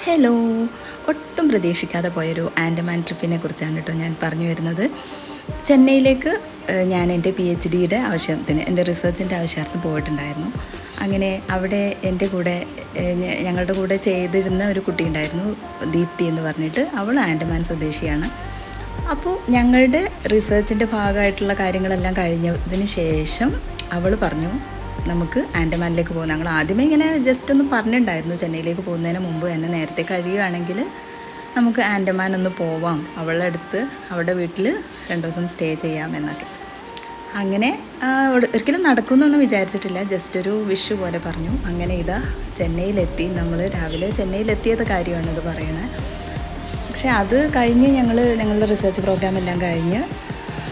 Hello, ഒട്ടും പ്രതീക്ഷിക്കാതെ പോയൊരു ആൻഡമാൻ ട്രിപ്പിനെ കുറിച്ചാണ് കേട്ടോ ഞാൻ പറഞ്ഞു വരുന്നത്. ചെന്നൈയിലേക്ക് ഞാൻ എൻ്റെ PhDയുടെ ആവശ്യത്തിന്, എൻ്റെ റിസർച്ചിൻ്റെ ആവശ്യാർത്ഥം പോയിട്ടുണ്ടായിരുന്നു. അങ്ങനെ അവിടെ എൻ്റെ കൂടെ ഞങ്ങളുടെ കൂടെ ചെയ്തിരുന്ന ഒരു കുട്ടി ഉണ്ടായിരുന്നു, ദീപ്തി എന്ന് പറഞ്ഞിട്ട്. അവൾ ആൻഡമാൻ സ്വദേശിയാണ്. അപ്പോൾ ഞങ്ങളുടെ റിസർച്ചിൻ്റെ ഭാഗമായിട്ടുള്ള കാര്യങ്ങളെല്ലാം കഴിഞ്ഞതിന് ശേഷം അവൾ പറഞ്ഞു നമുക്ക് ആൻഡമാനിലേക്ക് പോകാം. ഞങ്ങൾ ആദ്യമേ ഇങ്ങനെ ജസ്റ്റ് ഒന്ന് പറഞ്ഞിട്ടുണ്ടായിരുന്നു, ചെന്നൈയിലേക്ക് പോകുന്നതിന് മുമ്പ് തന്നെ നേരത്തെ കഴിയുകയാണെങ്കിൽ നമുക്ക് ആൻഡമാൻ ഒന്ന് പോവാം, അവളുടെ അടുത്ത് അവളുടെ വീട്ടിൽ 2 ദിവസം സ്റ്റേ ചെയ്യാമെന്നൊക്കെ. അങ്ങനെ ഒരിക്കലും നടക്കുമെന്നൊന്നും വിചാരിച്ചിട്ടില്ല, ജസ്റ്റ് ഒരു വിഷ് പോലെ പറഞ്ഞു. അങ്ങനെ ഇതാ ചെന്നൈയിലെത്തി. നമ്മൾ രാവിലെ ചെന്നൈയിലെത്തിയത് കാര്യമാണിത് പറയണേ. പക്ഷേ അത് കഴിഞ്ഞ് ഞങ്ങളുടെ റിസർച്ച് പ്രോഗ്രാം എല്ലാം കഴിഞ്ഞ്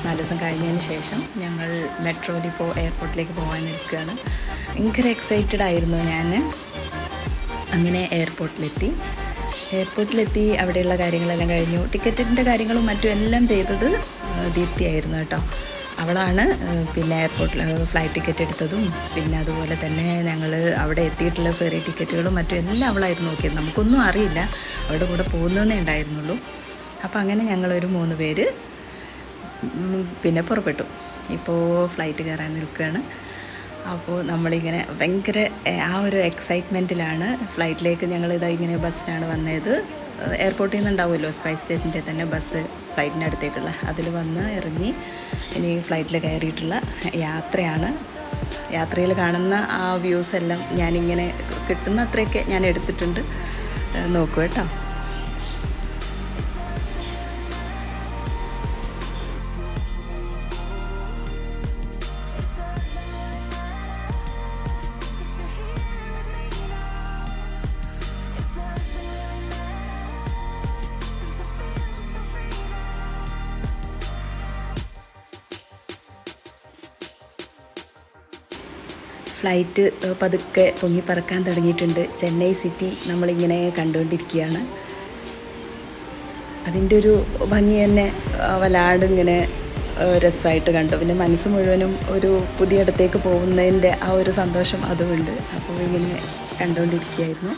4 ദിവസം കഴിഞ്ഞതിന് ശേഷം ഞങ്ങൾ മെട്രോയിൽ ഇപ്പോൾ എയർപോർട്ടിലേക്ക് പോകാൻ നിൽക്കുകയാണ്. ഭയങ്കര എക്സൈറ്റഡ് ആയിരുന്നു ഞാൻ. അങ്ങനെ എയർപോർട്ടിലെത്തി അവിടെയുള്ള കാര്യങ്ങളെല്ലാം കഴിഞ്ഞു. ടിക്കറ്റിൻ്റെ കാര്യങ്ങളും മറ്റും എല്ലാം ചെയ്തത് ദീപ്തിയായിരുന്നു കേട്ടോ. അവളാണ് പിന്നെ എയർപോർട്ടിൽ ഫ്ലൈറ്റ് ടിക്കറ്റ് എടുത്തതും പിന്നെ അതുപോലെ തന്നെ ഞങ്ങൾ അവിടെ എത്തിയിട്ടുള്ള ഫെറി ടിക്കറ്റുകളും മറ്റും എല്ലാം അവളായിരുന്നു നോക്കിയത്. നമുക്കൊന്നും അറിയില്ല, അവളുടെ കൂടെ പോകുന്നതേ ഉണ്ടായിരുന്നുള്ളൂ. അപ്പോൾ അങ്ങനെ ഞങ്ങളൊരു 3 പേര് പിന്നെ പുറപ്പെട്ടു. ഇപ്പോൾ ഫ്ലൈറ്റ് കയറാൻ നിൽക്കുകയാണ്. അപ്പോൾ നമ്മളിങ്ങനെ ഭയങ്കര ആ ഒരു എക്സൈറ്റ്മെൻറ്റിലാണ്. ഫ്ലൈറ്റിലേക്ക് ഞങ്ങളിതാ ഇങ്ങനെ ബസ്സിനാണ് വന്നത്. എയർപോർട്ടിൽ നിന്നുണ്ടാവുമല്ലോ സ്പൈസ് ജെറ്റിൻ്റെ തന്നെ ബസ് ഫ്ലൈറ്റിൻ്റെ അടുത്തേക്കുള്ള, അതിൽ വന്ന് ഇറങ്ങി ഇനി ഫ്ലൈറ്റിൽ കയറിയിട്ടുള്ള യാത്രയാണ്. യാത്രയിൽ കാണുന്ന ആ വ്യൂസ് എല്ലാം ഞാനിങ്ങനെ കിട്ടുന്ന അത്രയൊക്കെ ഞാൻ എടുത്തിട്ടുണ്ട്. നോക്കൂ കേട്ടോ. ഫ്ലൈറ്റ് പതുക്കെ പൊങ്ങിപ്പറക്കാൻ തുടങ്ങിയിട്ടുണ്ട്. ചെന്നൈ സിറ്റി നമ്മളിങ്ങനെ കണ്ടുകൊണ്ടിരിക്കുകയാണ്. അതിൻ്റെ ഒരു ഭംഗി തന്നെ വല്ലാണ്ടിങ്ങനെ രസമായിട്ട് കണ്ടു. പിന്നെ മനസ്സ് മുഴുവനും ഒരു പുതിയ ഇടത്തേക്ക് പോകുന്നതിൻ്റെ ആ ഒരു സന്തോഷം അതുമുണ്ട്. അപ്പോൾ ഇങ്ങനെ കണ്ടുകൊണ്ടിരിക്കുകയായിരുന്നു.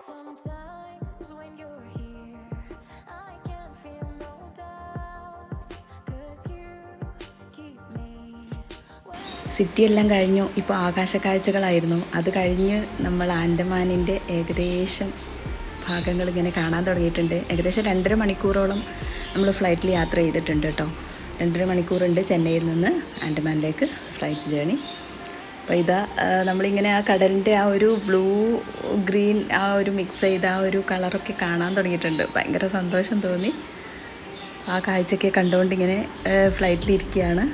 Sometimes when you're here, I can feel no doubt, 'cause you keep me. City എല്ലാം കഴിഞ്ഞു. ഇപ്പോൾ ആകാശക്കാഴ്ചകളായിരുന്നു. അത് കഴിഞ്ഞ് നമ്മൾ ആൻഡമാനിൻ്റെ ഏകദേശം ഭാഗങ്ങൾ ഇങ്ങനെ കാണാൻ തുടങ്ങിയിട്ടുണ്ട്. ഏകദേശം 2.5 മണിക്കൂറോളം നമ്മൾ ഫ്ലൈറ്റിൽ യാത്ര ചെയ്തിട്ടുണ്ട് കേട്ടോ. 2.5 മണിക്കൂറുണ്ട് ചെന്നൈയിൽ നിന്ന് ആൻഡമാനിലേക്ക് ഫ്ലൈറ്റ് ജേണി. അപ്പോൾ ഇതാ നമ്മളിങ്ങനെ ആ കടലിൻ്റെ ആ ഒരു ബ്ലൂ ഗ്രീൻ ആ ഒരു മിക്സ് ചെയ്ത ആ ഒരു കളറൊക്കെ കാണാൻ തുടങ്ങിയിട്ടുണ്ട്. ഭയങ്കര സന്തോഷം തോന്നി. ആ കാഴ്ചയൊക്കെ കണ്ടുകൊണ്ടിങ്ങനെ ഫ്ലൈറ്റിലിരിക്കുകയാണ്.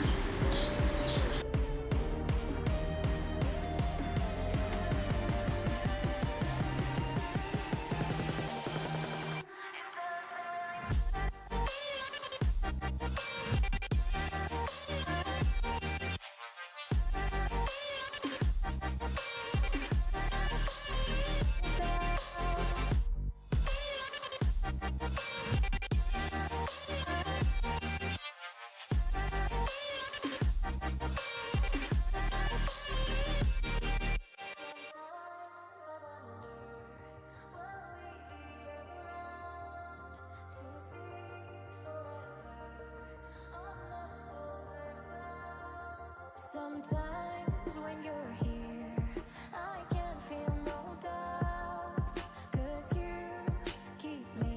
Sometimes when you're here, I can feel no doubt, 'cause you keep me.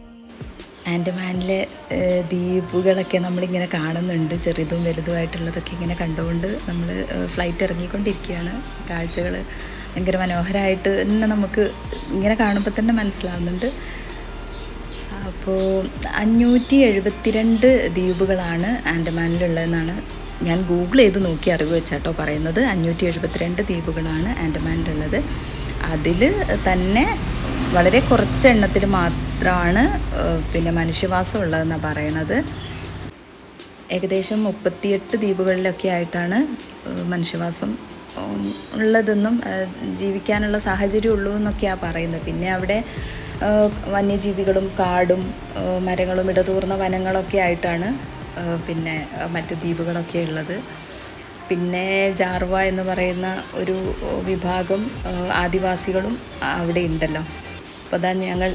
ആൻഡമാനിലെ ദ്വീപുകളൊക്കെ നമ്മളിങ്ങനെ കാണുന്നുണ്ട്. ചെറുതും വലുതുമായിട്ടുള്ളതൊക്കെ ഇങ്ങനെ കണ്ടുകൊണ്ട് നമ്മൾ ഫ്ലൈറ്റ് ഇറങ്ങിക്കൊണ്ടിരിക്കുകയാണ്. കാഴ്ചകൾ ഭയങ്കര മനോഹരമായിട്ട് തന്നെ നമുക്ക് ഇങ്ങനെ കാണുമ്പോൾ തന്നെ മനസ്സിലാവുന്നുണ്ട്. അപ്പോൾ 572 ദ്വീപുകളാണ് ആൻഡമാനിലുള്ളതെന്നാണ് ഞാൻ ഗൂഗിൾ ചെയ്ത് നോക്കി അറിവ് വെച്ചാട്ടോ പറയുന്നത്. 572 ദ്വീപുകളാണ് ആൻഡമാനിലുള്ളത്. അതിൽ തന്നെ വളരെ കുറച്ച് എണ്ണത്തിൽ മാത്രമാണ് പിന്നെ മനുഷ്യവാസം ഉള്ളതെന്നാണ് പറയണത്. ഏകദേശം 38 ദ്വീപുകളിലൊക്കെ ആയിട്ടാണ് മനുഷ്യവാസം ഉള്ളതെന്നും ജീവിക്കാനുള്ള സാഹചര്യം ഉള്ളൂ എന്നൊക്കെയാണ് പറയുന്നത്. പിന്നെ അവിടെ വന്യജീവികളും കാടും മരങ്ങളും ഇടതൂർന്ന വനങ്ങളൊക്കെ ആയിട്ടാണ് പിന്നെ മറ്റ് ദ്വീപുകളൊക്കെ ഉള്ളത്. പിന്നെ ജാർവ എന്ന് പറയുന്ന ഒരു വിഭാഗം ആദിവാസികളും അവിടെ ഉണ്ടല്ലോ. അപ്പോൾ അതാ ഞങ്ങൾ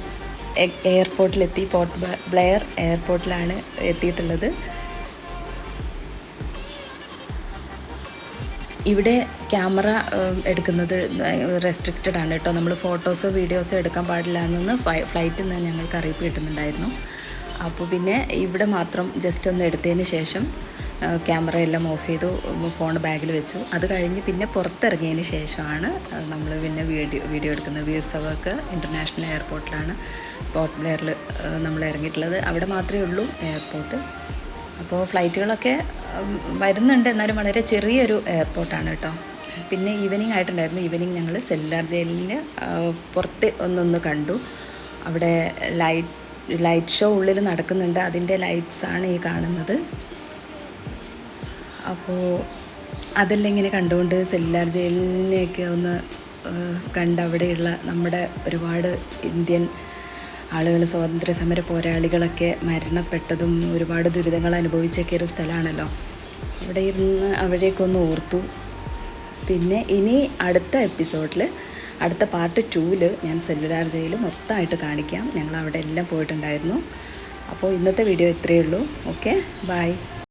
എയർപോർട്ടിലെത്തി. പോർട്ട് ബ്ലെയർ എയർപോർട്ടിലാണ് എത്തിയിട്ടുള്ളത്. ഇവിടെ ക്യാമറ എടുക്കുന്നത് റെസ്ട്രിക്റ്റഡ് ആണ് കേട്ടോ. നമ്മൾ ഫോട്ടോസോ വീഡിയോസോ എടുക്കാൻ പാടില്ല എന്ന് ഫ്ലൈറ്റിൽ നിന്ന് ഞങ്ങൾക്ക് അറിയിപ്പ് കിട്ടുന്നുണ്ടായിരുന്നു. അപ്പോൾ പിന്നെ ഇവിടെ മാത്രം ജസ്റ്റ് ഒന്ന് എടുത്തതിന് ശേഷം ക്യാമറ എല്ലാം ഓഫ് ചെയ്തു, ഫോൺ ബാഗിൽ വെച്ചു. അത് കഴിഞ്ഞ് പിന്നെ പുറത്തിറങ്ങിയതിന് ശേഷമാണ് നമ്മൾ പിന്നെ വീഡിയോ എടുക്കുന്നത്. വീർ സവാക്ക് ഇൻ്റർനാഷണൽ എയർപോർട്ടിലാണ് പോർട്ട് ബ്ലെയറിൽ നമ്മൾ ഇറങ്ങിയിട്ടുള്ളത്. അവിടെ മാത്രമേ ഉള്ളൂ എയർപോർട്ട്. അപ്പോൾ ഫ്ലൈറ്റുകളൊക്കെ വരുന്നുണ്ട്, എന്നാലും വളരെ ചെറിയൊരു എയർപോർട്ടാണ് കേട്ടോ. പിന്നെ ഈവനിങ് ആയിട്ടുണ്ടായിരുന്നു. ഈവനിങ് ഞങ്ങൾ സെല്ലുലാർ ജയിലിന് പുറത്ത് ഒന്ന് കണ്ടു. അവിടെ ലൈറ്റ് ഷോ ഉള്ളിൽ നടക്കുന്നുണ്ട്. അതിൻ്റെ ലൈറ്റ്സാണ് ഈ കാണുന്നത്. അപ്പോൾ അതെല്ലാം ഇങ്ങനെ കണ്ടുകൊണ്ട് സെല്ലുലാർ ജയിലിനെയൊക്കെ ഒന്ന് കണ്ട് അവിടെയുള്ള നമ്മുടെ ഒരുപാട് ഇന്ത്യൻ ആളുകൾ, സ്വാതന്ത്ര്യ സമര പോരാളികളൊക്കെ മരണപ്പെട്ടതും ഒരുപാട് ദുരിതങ്ങൾ അനുഭവിച്ചൊക്കെ ഒരു സ്ഥലമാണല്ലോ. അവിടെ ഇരുന്ന് അവരെയൊക്കെ ഒന്ന് ഓർത്തു. പിന്നെ ഇനി അടുത്ത എപ്പിസോഡിൽ, അടുത്ത പാർട്ട് 2-ൽ ഞാൻ സെല്ലുലാർ ജയിൽ മൊത്തമായിട്ട് കാണിക്കാം. ഞങ്ങൾ അവിടെ എല്ലാം പോയിട്ടുണ്ടായിരുന്നു. അപ്പോൾ ഇന്നത്തെ വീഡിയോ ഇത്രയേ ഉള്ളൂ. Okay, by.